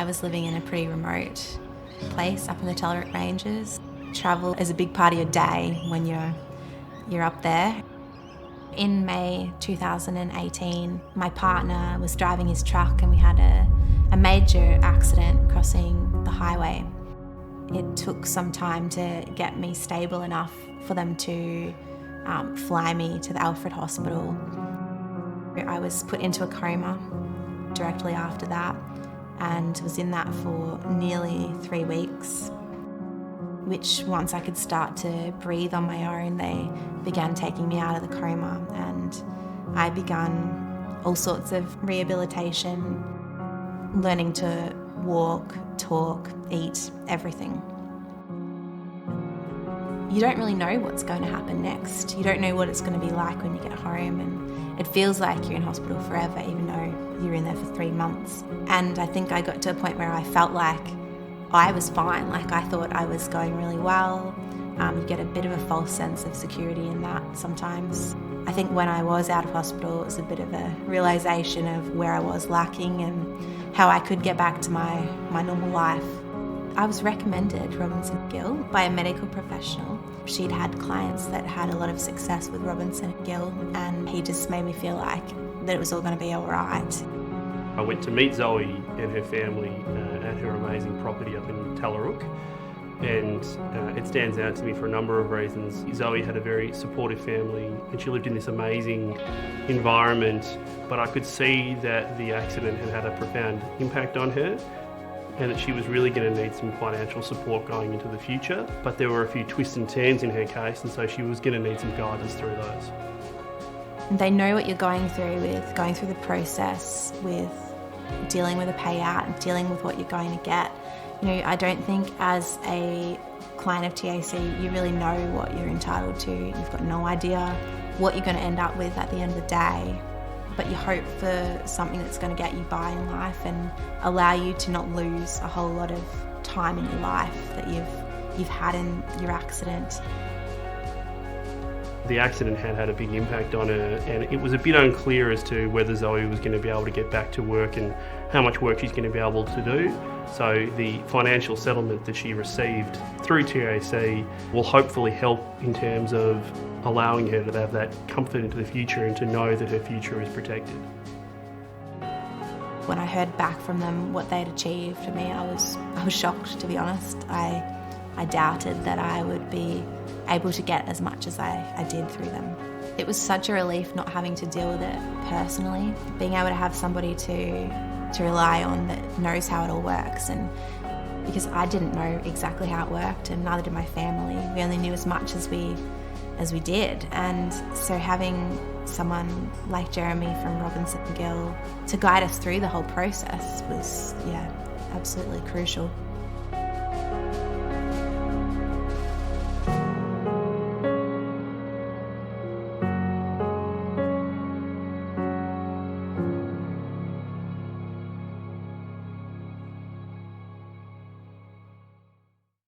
was living in a pretty remote place up in the Telerik Ranges. Travel is a big part of your day when you're up there. In May 2018, my partner was driving his truck and we had a major accident crossing the highway. It took some time to get me stable enough for them to fly me to the Alfred Hospital. I was put into a coma directly after that and was in that for nearly 3 weeks, which once I could start to breathe on my own, they began taking me out of the coma and I began all sorts of rehabilitation, learning to walk, talk, eat, everything. You don't really know what's going to happen next. You don't know what it's going to be like when you get home, and it feels like you're in hospital forever even though you're in there for 3 months. And I think I got to a point where I felt like I was fine, like I thought I was going really well. You get a bit of a false sense of security in that sometimes. I think when I was out of hospital, it was a bit of a realisation of where I was lacking and how I could get back to my normal life. I was recommended Robinson Gill by a medical professional. She'd had clients that had a lot of success with Robinson Gill, and he just made me feel like that it was all going to be all right. I went to meet Zoe and her family at her amazing property up in Telerik, and it stands out to me for a number of reasons. Zoe had a very supportive family and she lived in this amazing environment, but I could see that the accident had had a profound impact on her and that she was really going to need some financial support going into the future. But there were a few twists and turns in her case, and so she was going to need some guidance through those. They know what you're going through with going through the process, with dealing with a payout and dealing with what you're going to get. You know, I don't think as a client of TAC you really know what you're entitled to. You've got no idea what you're going to end up with at the end of the day, but you hope for something that's going to get you by in life and allow you to not lose a whole lot of time in your life that you've had in your accident. The accident had had a big impact on her, and it was a bit unclear as to whether Zoe was going to be able to get back to work and how much work she's going to be able to do. So the financial settlement that she received through TAC will hopefully help in terms of allowing her to have that comfort into the future and to know that her future is protected. When I heard back from them what they'd achieved for me, I was shocked, to be honest. I doubted that I would be able to get as much as I did through them. It was such a relief not having to deal with it personally, being able to have somebody to rely on that knows how it all works, and because I didn't know exactly how it worked and neither did my family. We only knew as much as we did, and so having someone like Jeremy from Robinson Gill to guide us through the whole process was absolutely crucial.